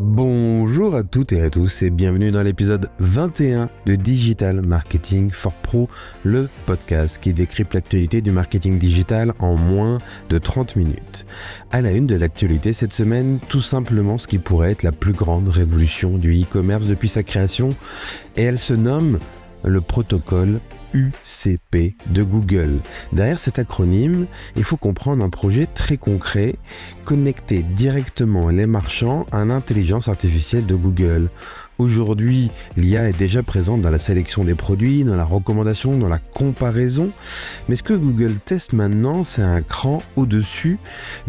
Bonjour à toutes et à tous et bienvenue dans l'épisode 21 de Digital Marketing for Pro, le podcast qui décrypte l'actualité du marketing digital en moins de 30 minutes. À la une de l'actualité cette semaine, tout simplement ce qui pourrait être la plus grande révolution du e-commerce depuis sa création, et elle se nomme le protocole UCP de Google. Derrière cet acronyme, il faut comprendre un projet très concret, connecter directement les marchands à l'intelligence artificielle de Google. Aujourd'hui, l'IA est déjà présente dans la sélection des produits, dans la recommandation, dans la comparaison. Mais ce que Google teste maintenant, c'est un cran au-dessus.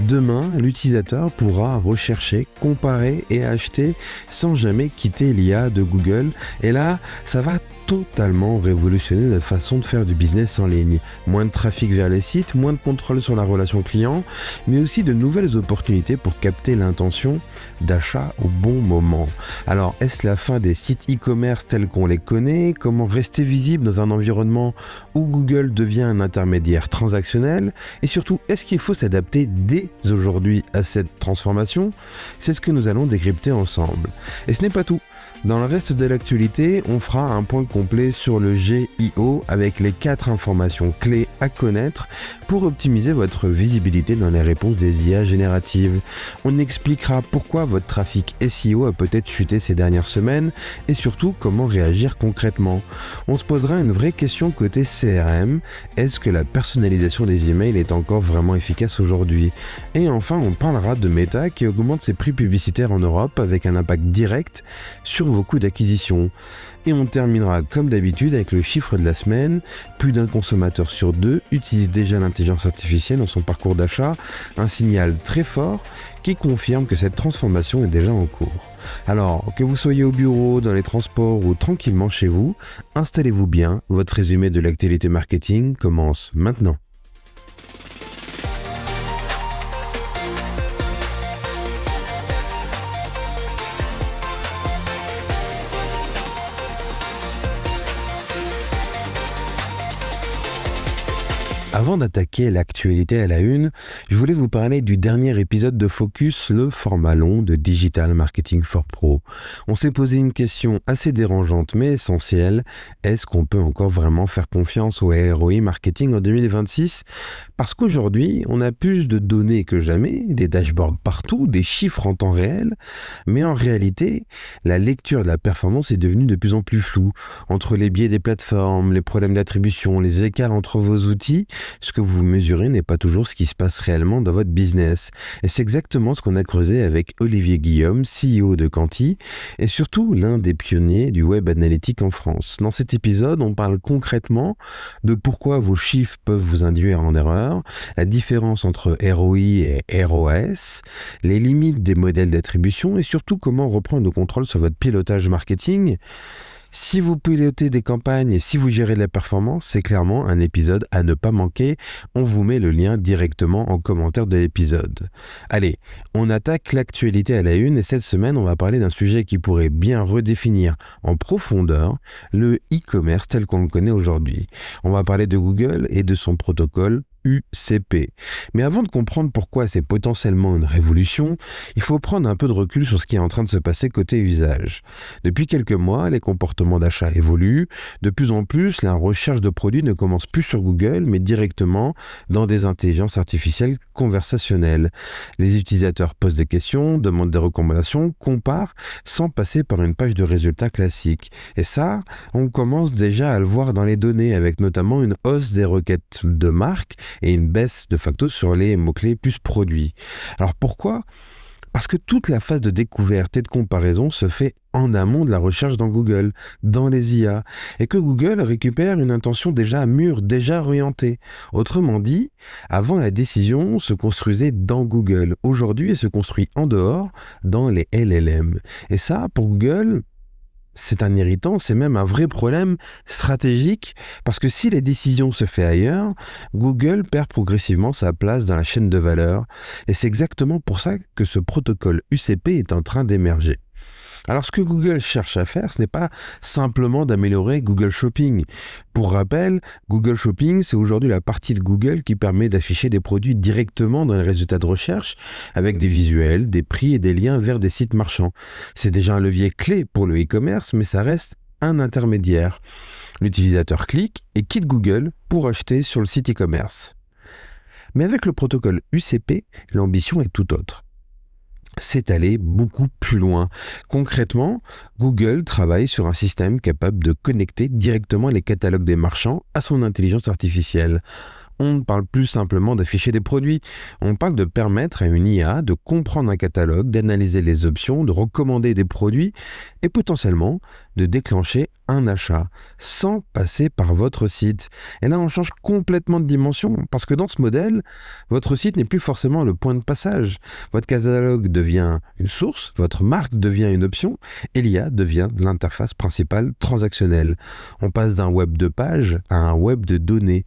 Demain, l'utilisateur pourra rechercher, comparer et acheter sans jamais quitter l'IA de Google. Et là, ça va totalement révolutionner la façon de faire du business en ligne. Moins de trafic vers les sites, moins de contrôle sur la relation client, mais aussi de nouvelles opportunités pour capter l'intention d'achat au bon moment. Alors, est-ce la fin des sites e-commerce tels qu'on les connaît? Comment rester visible dans un environnement où Google devient un intermédiaire transactionnel? Et surtout, est-ce qu'il faut s'adapter dès aujourd'hui à cette transformation? C'est ce que nous allons décrypter ensemble. Et ce n'est pas tout. Dans le reste de l'actualité, on fera un point complet sur le GIO avec les 4 informations clés à connaître pour optimiser votre visibilité dans les réponses des IA génératives. On expliquera pourquoi votre trafic SEO a peut-être chuté ces dernières semaines et surtout comment réagir concrètement. On se posera une vraie question côté CRM. Est-ce que la personnalisation des emails est encore vraiment efficace aujourd'hui? Et enfin, on parlera de Meta qui augmente ses prix publicitaires en Europe avec un impact direct sur vos coûts d'acquisition. Et on terminera comme d'habitude avec le chiffre de la semaine. Plus d'un consommateur sur 2 utilise déjà l'intelligence artificielle dans son parcours d'achat, un signal très fort qui confirme que cette transformation est déjà en cours. Alors, que vous soyez au bureau, dans les transports ou tranquillement chez vous, installez-vous bien, votre résumé de l'actualité marketing commence maintenant. Avant d'attaquer l'actualité à la une, je voulais vous parler du dernier épisode de Focus, le format long de Digital Marketing for Pro. On s'est posé une question assez dérangeante mais essentielle. Est-ce qu'on peut encore vraiment faire confiance au ROI marketing en 2026? Parce qu'aujourd'hui, on a plus de données que jamais, des dashboards partout, des chiffres en temps réel, mais en réalité, la lecture de la performance est devenue de plus en plus floue. Entre les biais des plateformes, les problèmes d'attribution, les écarts entre vos outils, ce que vous mesurez n'est pas toujours ce qui se passe réellement dans votre business. Et c'est exactement ce qu'on a creusé avec Olivier Guillaume, CEO de Quanti, et surtout l'un des pionniers du web analytique en France. Dans cet épisode, on parle concrètement de pourquoi vos chiffres peuvent vous induire en erreur, la différence entre ROI et ROS, les limites des modèles d'attribution et surtout comment reprendre le contrôle sur votre pilotage marketing. Si vous pilotez des campagnes et si vous gérez de la performance, c'est clairement un épisode à ne pas manquer. On vous met le lien directement en commentaire de l'épisode. Allez, on attaque l'actualité à la une et cette semaine, on va parler d'un sujet qui pourrait bien redéfinir en profondeur le e-commerce tel qu'on le connaît aujourd'hui. On va parler de Google et de son protocole UCP. Mais avant de comprendre pourquoi c'est potentiellement une révolution, il faut prendre un peu de recul sur ce qui est en train de se passer côté usage. Depuis quelques mois, les comportements d'achat évoluent. De plus en plus, la recherche de produits ne commence plus sur Google, mais directement dans des intelligences artificielles conversationnelles. Les utilisateurs posent des questions, demandent des recommandations, comparent, sans passer par une page de résultats classique. Et ça, on commence déjà à le voir dans les données, avec notamment une hausse des requêtes de marque et une baisse de facto sur les mots-clés plus produits. Alors pourquoi ? Parce que toute la phase de découverte et de comparaison se fait en amont de la recherche dans Google, dans les IA, et que Google récupère une intention déjà mûre, déjà orientée. Autrement dit, avant la décision se construisait dans Google. Aujourd'hui, elle se construit en dehors, dans les LLM. Et ça, pour Google, c'est un irritant, c'est même un vrai problème stratégique, parce que si la décision se fait ailleurs, Google perd progressivement sa place dans la chaîne de valeur, et c'est exactement pour ça que ce protocole UCP est en train d'émerger. Alors ce que Google cherche à faire, ce n'est pas simplement d'améliorer Google Shopping. Pour rappel, Google Shopping, c'est aujourd'hui la partie de Google qui permet d'afficher des produits directement dans les résultats de recherche avec des visuels, des prix et des liens vers des sites marchands. C'est déjà un levier clé pour le e-commerce, mais ça reste un intermédiaire. L'utilisateur clique et quitte Google pour acheter sur le site e-commerce. Mais avec le protocole UCP, l'ambition est tout autre. C'est aller beaucoup plus loin. Concrètement, Google travaille sur un système capable de connecter directement les catalogues des marchands à son intelligence artificielle. On ne parle plus simplement d'afficher des produits, on parle de permettre à une IA de comprendre un catalogue, d'analyser les options, de recommander des produits et potentiellement de déclencher un achat sans passer par votre site. Et là, on change complètement de dimension parce que dans ce modèle, votre site n'est plus forcément le point de passage. Votre catalogue devient une source, votre marque devient une option et l'IA devient l'interface principale transactionnelle. On passe d'un web de pages à un web de données.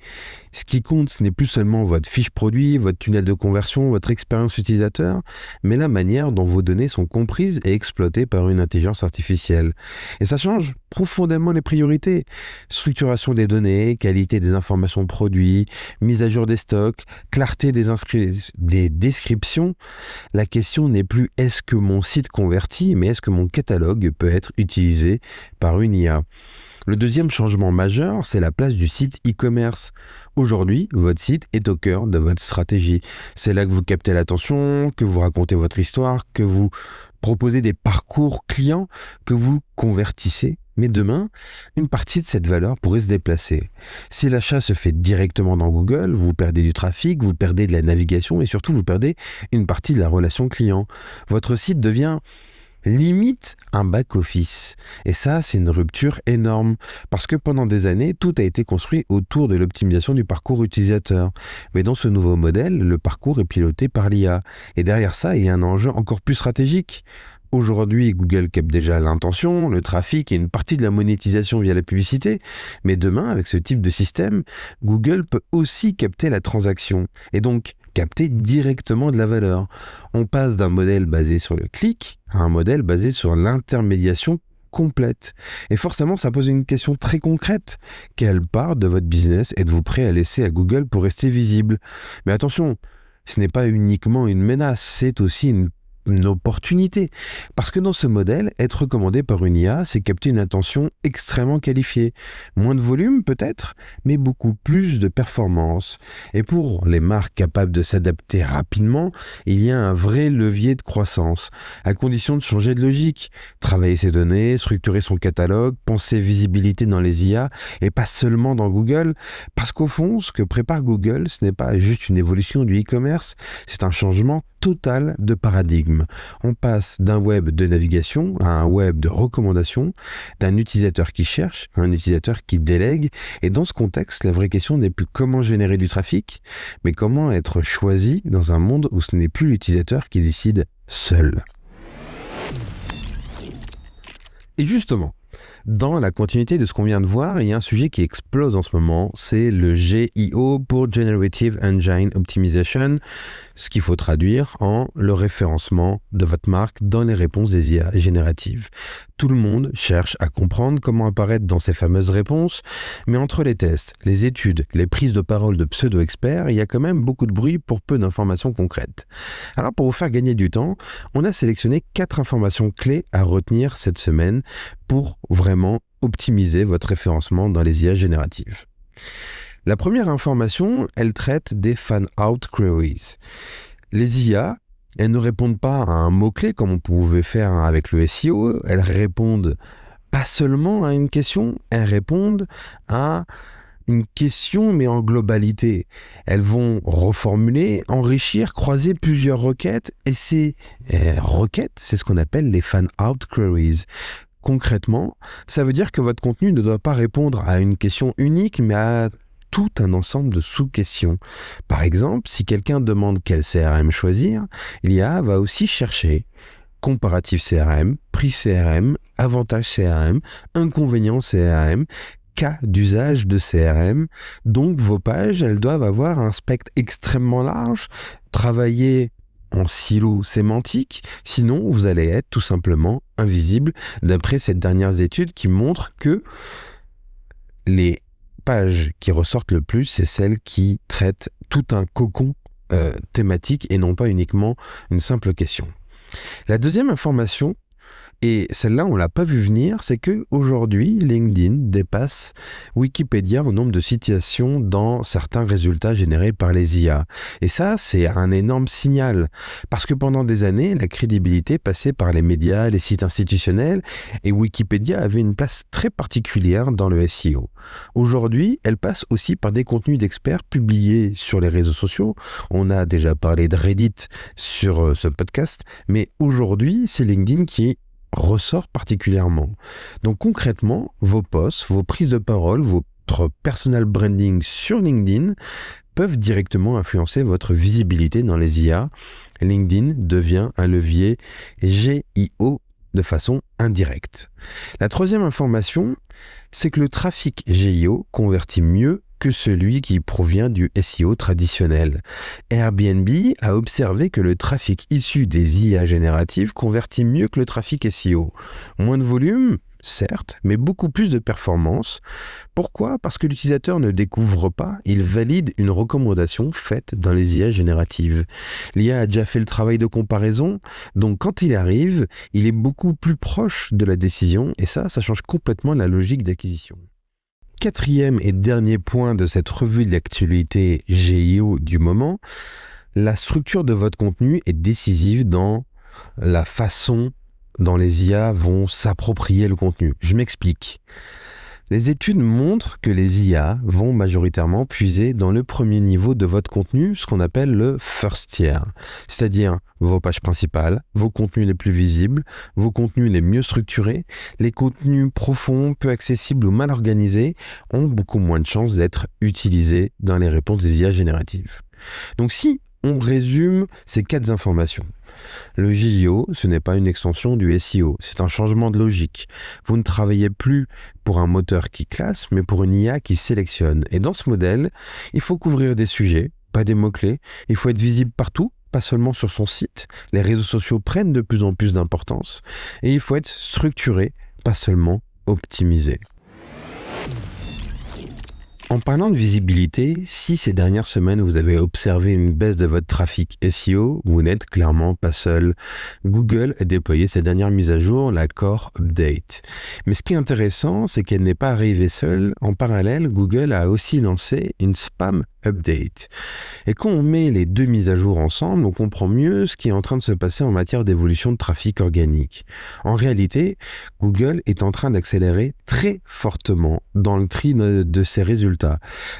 Ce qui compte, ce n'est plus seulement votre fiche produit, votre tunnel de conversion, votre expérience utilisateur, mais la manière dont vos données sont comprises et exploitées par une intelligence artificielle. Et ça change profondément les priorités. Structuration des données, qualité des informations produits, mise à jour des stocks, clarté des descriptions. La question n'est plus est-ce que mon site convertit, mais est-ce que mon catalogue peut être utilisé par une IA. Le deuxième changement majeur, c'est la place du site e-commerce. Aujourd'hui, votre site est au cœur de votre stratégie. C'est là que vous captez l'attention, que vous racontez votre histoire, que vous proposez des parcours clients, que vous convertissez. Mais demain, une partie de cette valeur pourrait se déplacer. Si l'achat se fait directement dans Google, vous perdez du trafic, vous perdez de la navigation et surtout vous perdez une partie de la relation client. Votre site devient limite un back-office. Et ça, c'est une rupture énorme, parce que pendant des années, tout a été construit autour de l'optimisation du parcours utilisateur. Mais dans ce nouveau modèle, le parcours est piloté par l'IA. Et derrière ça, il y a un enjeu encore plus stratégique. Aujourd'hui, Google capte déjà l'intention, le trafic et une partie de la monétisation via la publicité. Mais demain, avec ce type de système, Google peut aussi capter la transaction. Et donc, capter directement de la valeur. On passe d'un modèle basé sur le clic à un modèle basé sur l'intermédiation complète. Et forcément, ça pose une question très concrète. Quelle part de votre business êtes-vous prêt à laisser à Google pour rester visible? Mais attention, ce n'est pas uniquement une menace, c'est aussi une opportunité. Parce que dans ce modèle, être recommandé par une IA, c'est capter une attention extrêmement qualifiée. Moins de volume peut-être, mais beaucoup plus de performance. Et pour les marques capables de s'adapter rapidement, il y a un vrai levier de croissance, à condition de changer de logique. Travailler ses données, structurer son catalogue, penser visibilité dans les IA, et pas seulement dans Google. Parce qu'au fond, ce que prépare Google, ce n'est pas juste une évolution du e-commerce, c'est un changement total de paradigme. On passe d'un web de navigation à un web de recommandation, d'un utilisateur qui cherche à un utilisateur qui délègue. Et dans ce contexte, la vraie question n'est plus comment générer du trafic, mais comment être choisi dans un monde où ce n'est plus l'utilisateur qui décide seul. Et justement, dans la continuité de ce qu'on vient de voir, il y a un sujet qui explose en ce moment, c'est le GEO pour Generative Engine Optimization, ce qu'il faut traduire en le référencement de votre marque dans les réponses des IA génératives. Tout le monde cherche à comprendre comment apparaître dans ces fameuses réponses, mais entre les tests, les études, les prises de parole de pseudo-experts, il y a quand même beaucoup de bruit pour peu d'informations concrètes. Alors pour vous faire gagner du temps, on a sélectionné 4 informations clés à retenir cette semaine pour vraiment optimiser votre référencement dans les IA génératives. La première information, elle traite des fan-out queries. Les IA, elles ne répondent pas à un mot-clé comme on pouvait faire avec le SEO, elles répondent pas seulement à une question, elles répondent à une question mais en globalité. Elles vont reformuler, enrichir, croiser plusieurs requêtes et ces requêtes, c'est ce qu'on appelle les fan-out queries. Concrètement, ça veut dire que votre contenu ne doit pas répondre à une question unique mais à tout un ensemble de sous-questions. Par exemple, si quelqu'un demande quel CRM choisir, l'IA va aussi chercher comparatif CRM, prix CRM, avantage CRM, inconvénient CRM, cas d'usage de CRM. Donc vos pages, elles doivent avoir un spectre extrêmement large, travailler en silo sémantique, sinon vous allez être tout simplement invisible, d'après cette dernière étude qui montre que les pages qui ressortent le plus, c'est celles qui traitent tout un cocon thématique et non pas uniquement une simple question. La deuxième information, et celle-là, on ne l'a pas vu venir, c'est qu'aujourd'hui, LinkedIn dépasse Wikipédia au nombre de citations dans certains résultats générés par les IA. Et ça, c'est un énorme signal. Parce que pendant des années, la crédibilité passait par les médias, les sites institutionnels, et Wikipédia avait une place très particulière dans le SEO. Aujourd'hui, elle passe aussi par des contenus d'experts publiés sur les réseaux sociaux. On a déjà parlé de Reddit sur ce podcast, mais aujourd'hui, c'est LinkedIn qui ressort particulièrement. Donc concrètement, vos posts, vos prises de parole, votre personal branding sur LinkedIn peuvent directement influencer votre visibilité dans les IA. LinkedIn devient un levier GIO de façon indirecte. La troisième information, c'est que le trafic GIO convertit mieux que celui qui provient du SEO traditionnel. Airbnb a observé que le trafic issu des IA génératives convertit mieux que le trafic SEO. Moins de volume, certes, mais beaucoup plus de performance. Pourquoi ? Parce que l'utilisateur ne découvre pas, il valide une recommandation faite dans les IA génératives. L'IA a déjà fait le travail de comparaison, donc quand il arrive, il est beaucoup plus proche de la décision, et ça change complètement la logique d'acquisition. Quatrième et dernier point de cette revue de l'actualité GIO du moment, la structure de votre contenu est décisive dans la façon dont les IA vont s'approprier le contenu. Je m'explique. Les études montrent que les IA vont majoritairement puiser dans le premier niveau de votre contenu, ce qu'on appelle le first tier, c'est-à-dire vos pages principales, vos contenus les plus visibles, vos contenus les mieux structurés. Les contenus profonds, peu accessibles ou mal organisés ont beaucoup moins de chances d'être utilisés dans les réponses des IA génératives. Donc si on résume ces 4 informations, le GIO, ce n'est pas une extension du SEO, c'est un changement de logique. Vous ne travaillez plus pour un moteur qui classe, mais pour une IA qui sélectionne. Et dans ce modèle, il faut couvrir des sujets, pas des mots-clés. Il faut être visible partout, pas seulement sur son site. Les réseaux sociaux prennent de plus en plus d'importance. Et il faut être structuré, pas seulement optimisé. En parlant de visibilité, si ces dernières semaines vous avez observé une baisse de votre trafic SEO, vous n'êtes clairement pas seul. Google a déployé sa dernière mise à jour, la Core Update. Mais ce qui est intéressant, c'est qu'elle n'est pas arrivée seule. En parallèle, Google a aussi lancé une Spam Update. Et quand on met les deux mises à jour ensemble, on comprend mieux ce qui est en train de se passer en matière d'évolution de trafic organique. En réalité, Google est en train d'accélérer très fortement dans le tri de ses résultats.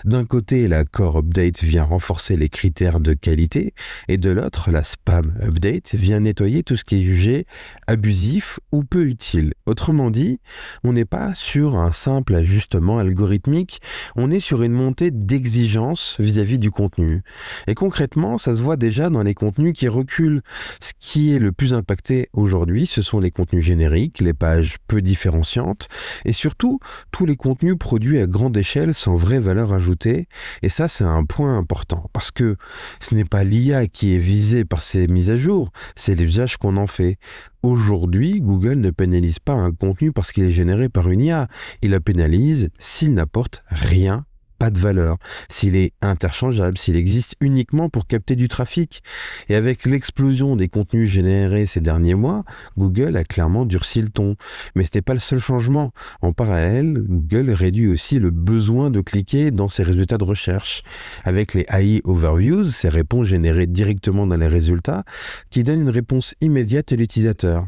D'un côté, la Core Update vient renforcer les critères de qualité, et de l'autre, la Spam Update vient nettoyer tout ce qui est jugé abusif ou peu utile. Autrement dit, on n'est pas sur un simple ajustement algorithmique, on est sur une montée d'exigence vis-à-vis du contenu. Et concrètement, ça se voit déjà dans les contenus qui reculent. Ce qui est le plus impacté aujourd'hui, ce sont les contenus génériques, les pages peu différenciantes, et surtout, tous les contenus produits à grande échelle sans vraie valeur ajoutée. Et ça, c'est un point important, parce que ce n'est pas l'IA qui est visée par ces mises à jour, c'est l'usage qu'on en fait. Aujourd'hui, Google ne pénalise pas un contenu parce qu'il est généré par une IA. Il la pénalise s'il n'apporte rien, pas de valeur, s'il est interchangeable, s'il existe uniquement pour capter du trafic. Et avec l'explosion des contenus générés ces derniers mois, Google a clairement durci le ton. Mais ce n'est pas le seul changement. En parallèle, Google réduit aussi le besoin de cliquer dans ses résultats de recherche. Avec les AI Overviews, ces réponses générées directement dans les résultats, qui donnent une réponse immédiate à l'utilisateur.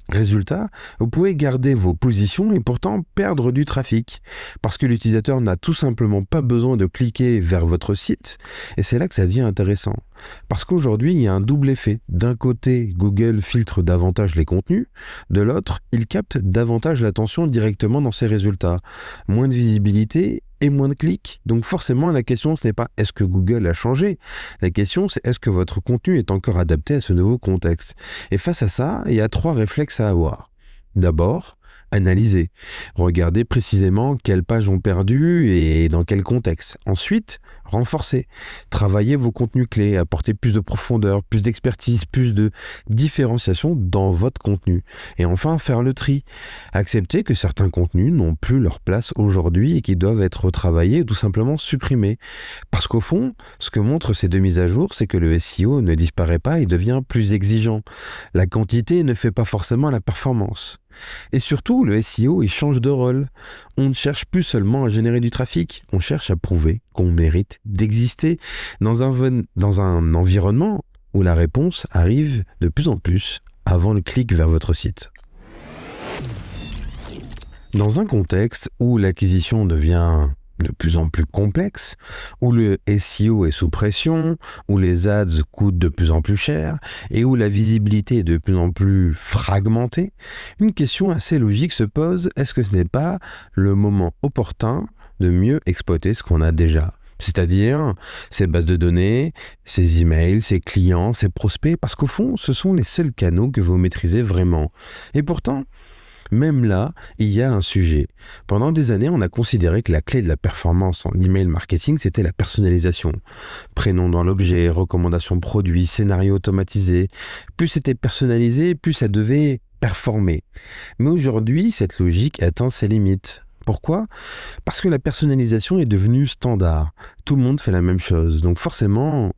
Résultat, vous pouvez garder vos positions et pourtant perdre du trafic, parce que l'utilisateur n'a tout simplement pas besoin de cliquer vers votre site, et c'est là que ça devient intéressant. Parce qu'aujourd'hui, il y a un double effet. D'un côté, Google filtre davantage les contenus, de l'autre, il capte davantage l'attention directement dans ses résultats. Moins de visibilité et moins de clics. Donc forcément, la question, ce n'est pas est-ce que Google a changé ? La question, c'est est-ce que votre contenu est encore adapté à ce nouveau contexte ? Et face à ça, il y a 3 réflexes à avoir. D'abord, Analysez. Regardez précisément quelles pages ont perdu et dans quel contexte. Ensuite, renforcez. Travaillez vos contenus clés, apportez plus de profondeur, plus d'expertise, plus de différenciation dans votre contenu. Et enfin, faire le tri. Acceptez que certains contenus n'ont plus leur place aujourd'hui et qui doivent être retravaillés ou tout simplement supprimés. Parce qu'au fond, ce que montrent ces deux mises à jour, c'est que le SEO ne disparaît pas et devient plus exigeant. La quantité ne fait pas forcément la performance. Et surtout, le SEO, il change de rôle. On ne cherche plus seulement à générer du trafic, on cherche à prouver qu'on mérite d'exister dans un environnement où la réponse arrive de plus en plus avant le clic vers votre site. Dans un contexte où l'acquisition devient de plus en plus complexe, où le SEO est sous pression, où les ads coûtent de plus en plus cher et où la visibilité est de plus en plus fragmentée, une question assez logique se pose, est-ce que ce n'est pas le moment opportun de mieux exploiter ce qu'on a déjà ? C'est-à-dire ces bases de données, ces emails, ces clients, ces prospects, parce qu'au fond, ce sont les seuls canaux que vous maîtrisez vraiment. Et pourtant, même là, il y a un sujet. Pendant des années, on a considéré que la clé de la performance en email marketing, c'était la personnalisation. Prénom dans l'objet, recommandations produits, scénario automatisé. Plus c'était personnalisé, plus ça devait performer. Mais aujourd'hui, cette logique atteint ses limites. Pourquoi ? Parce que la personnalisation est devenue standard. Tout le monde fait la même chose. Donc forcément,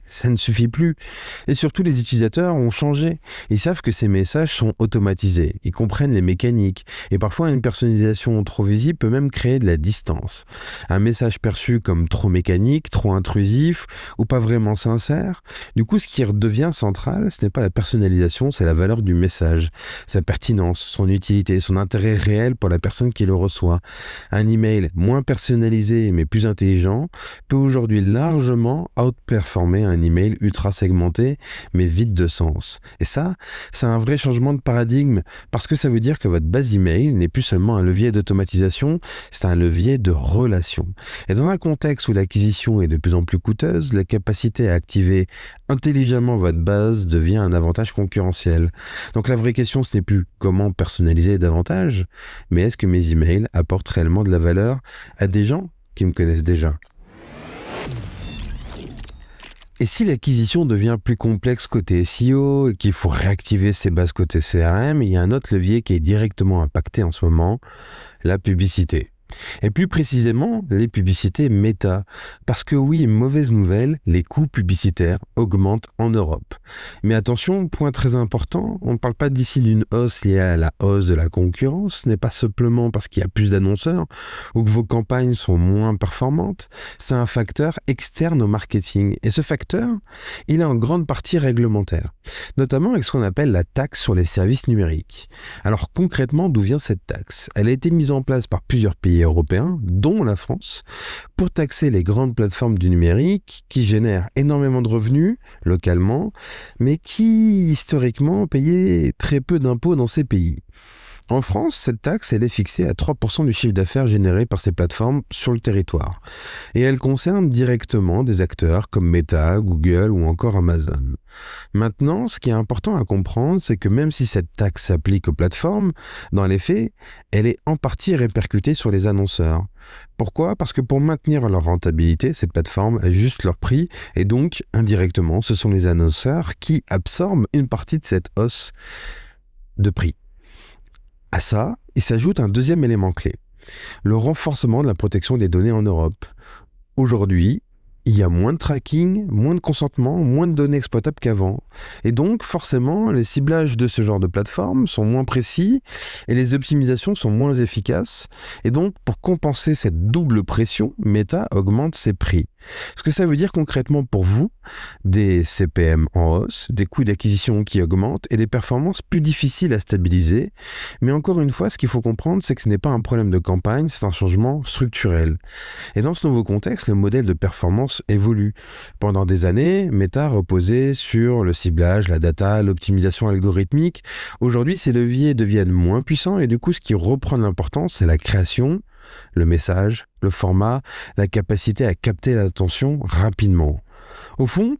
ça ne suffit plus. Et surtout, les utilisateurs ont changé. Ils savent que ces messages sont automatisés. Ils comprennent les mécaniques. Et parfois, une personnalisation trop visible peut même créer de la distance. Un message perçu comme trop mécanique, trop intrusif ou pas vraiment sincère. Du coup, ce qui redevient central, ce n'est pas la personnalisation, c'est la valeur du message, sa pertinence, son utilité, son intérêt réel pour la personne qui le reçoit. Un email moins personnalisé mais plus intelligent peut aujourd'hui largement outperformer un email ultra segmenté mais vide de sens. Et ça, c'est un vrai changement de paradigme parce que ça veut dire que votre base email n'est plus seulement un levier d'automatisation, c'est un levier de relation. Et dans un contexte où l'acquisition est de plus en plus coûteuse, la capacité à activer intelligemment votre base devient un avantage concurrentiel. Donc la vraie question, ce n'est plus comment personnaliser davantage, mais est-ce que mes emails apportent réellement de la valeur à des gens qui me connaissent déjà ? Et si l'acquisition devient plus complexe côté SEO et qu'il faut réactiver ses bases côté CRM, il y a un autre levier qui est directement impacté en ce moment, la publicité. Et plus précisément, les publicités méta. Parce que oui, mauvaise nouvelle, les coûts publicitaires augmentent en Europe. Mais attention, point très important, on ne parle pas d'ici d'une hausse liée à la hausse de la concurrence, ce n'est pas simplement parce qu'il y a plus d'annonceurs ou que vos campagnes sont moins performantes, c'est un facteur externe au marketing. Et ce facteur, il est en grande partie réglementaire, notamment avec ce qu'on appelle la taxe sur les services numériques. Alors concrètement, d'où vient cette taxe ? Elle a été mise en place par plusieurs pays européens, dont la France, pour taxer les grandes plateformes du numérique qui génèrent énormément de revenus localement, mais qui historiquement payaient très peu d'impôts dans ces pays. En France, cette taxe, elle est fixée à 3% du chiffre d'affaires généré par ces plateformes sur le territoire. Et elle concerne directement des acteurs comme Meta, Google ou encore Amazon. Maintenant, ce qui est important à comprendre, c'est que même si cette taxe s'applique aux plateformes, dans les faits, elle est en partie répercutée sur les annonceurs. Pourquoi ? Parce que pour maintenir leur rentabilité, ces plateformes ajustent leur prix et donc, indirectement, ce sont les annonceurs qui absorbent une partie de cette hausse de prix. À ça, il s'ajoute un deuxième élément clé, le renforcement de la protection des données en Europe. Aujourd'hui, il y a moins de tracking, moins de consentement, moins de données exploitables qu'avant. Et donc, forcément, les ciblages de ce genre de plateforme sont moins précis et les optimisations sont moins efficaces. Et donc, pour compenser cette double pression, Meta augmente ses prix. Ce que ça veut dire concrètement pour vous, des CPM en hausse, des coûts d'acquisition qui augmentent et des performances plus difficiles à stabiliser. Mais encore une fois, ce qu'il faut comprendre, c'est que ce n'est pas un problème de campagne, c'est un changement structurel. Et dans ce nouveau contexte, le modèle de performance évolue. Pendant des années, Meta reposait sur le ciblage, la data, l'optimisation algorithmique. Aujourd'hui, ces leviers deviennent moins puissants et du coup, ce qui reprend de l'importance, c'est la création, le message, le format, la capacité à capter l'attention rapidement. Au fond,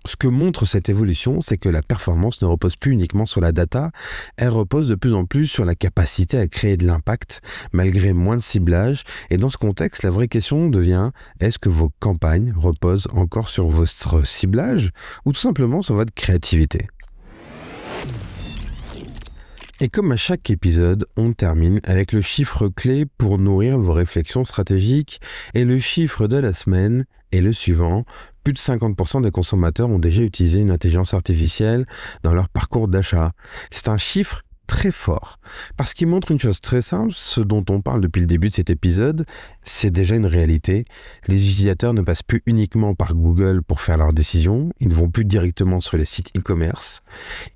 Ce que montre cette évolution, c'est que la performance ne repose plus uniquement sur la data, elle repose de plus en plus sur la capacité à créer de l'impact malgré moins de ciblage. Et dans ce contexte, la vraie question devient, est-ce que vos campagnes reposent encore sur votre ciblage ou tout simplement sur votre créativité ? Et comme à chaque épisode, on termine avec le chiffre clé pour nourrir vos réflexions stratégiques. Et le chiffre de la semaine est le suivant. Plus de 50% des consommateurs ont déjà utilisé une intelligence artificielle dans leur parcours d'achat. C'est un chiffre très fort, parce qu'il montre une chose très simple, ce dont on parle depuis le début de cet épisode, c'est déjà une réalité. Les utilisateurs ne passent plus uniquement par Google pour faire leurs décisions, ils ne vont plus directement sur les sites e-commerce,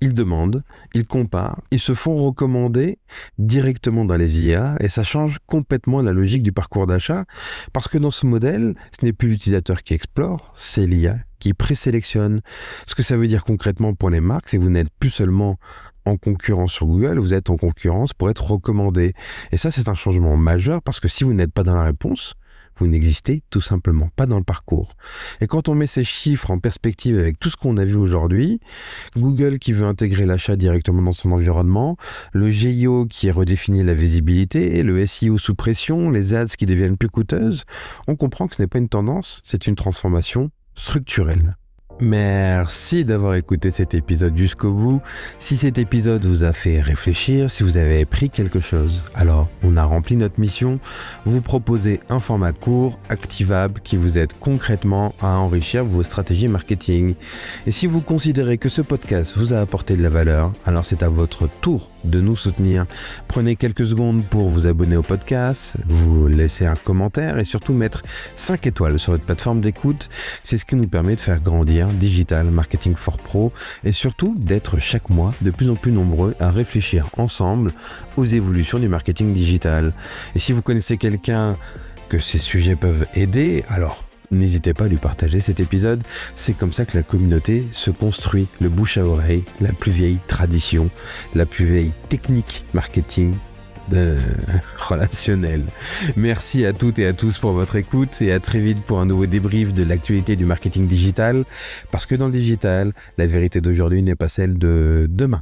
ils demandent, ils comparent, ils se font recommander directement dans les IA, et ça change complètement la logique du parcours d'achat, parce que dans ce modèle, ce n'est plus l'utilisateur qui explore, c'est l'IA qui présélectionne. Ce que ça veut dire concrètement pour les marques, c'est que vous n'êtes plus seulement en concurrence sur Google, vous êtes en concurrence pour être recommandé. Et ça, c'est un changement majeur parce que si vous n'êtes pas dans la réponse, vous n'existez tout simplement pas dans le parcours. Et quand on met ces chiffres en perspective avec tout ce qu'on a vu aujourd'hui, Google qui veut intégrer l'achat directement dans son environnement, le GIO qui redéfinit la visibilité, le SEO sous pression, les ads qui deviennent plus coûteuses, on comprend que ce n'est pas une tendance, c'est une transformation structurelle. Merci d'avoir écouté cet épisode jusqu'au bout. Si cet épisode vous a fait réfléchir, si vous avez appris quelque chose, alors on a rempli notre mission, vous proposer un format court, activable, qui vous aide concrètement à enrichir vos stratégies marketing. Et si vous considérez que ce podcast vous a apporté de la valeur, alors c'est à votre tour de nous soutenir. Prenez quelques secondes pour vous abonner au podcast, vous laisser un commentaire et surtout mettre 5 étoiles sur votre plateforme d'écoute. C'est ce qui nous permet de faire grandir Digital Marketing for Pro et surtout d'être chaque mois de plus en plus nombreux à réfléchir ensemble aux évolutions du marketing digital. Et si vous connaissez quelqu'un que ces sujets peuvent aider, alors n'hésitez pas à lui partager cet épisode. C'est comme ça que la communauté se construit, le bouche à oreille, la plus vieille tradition, la plus vieille technique marketing relationnel. Merci à toutes et à tous pour votre écoute et à très vite pour un nouveau débrief de l'actualité du marketing digital, parce que dans le digital, la vérité d'aujourd'hui n'est pas celle de demain.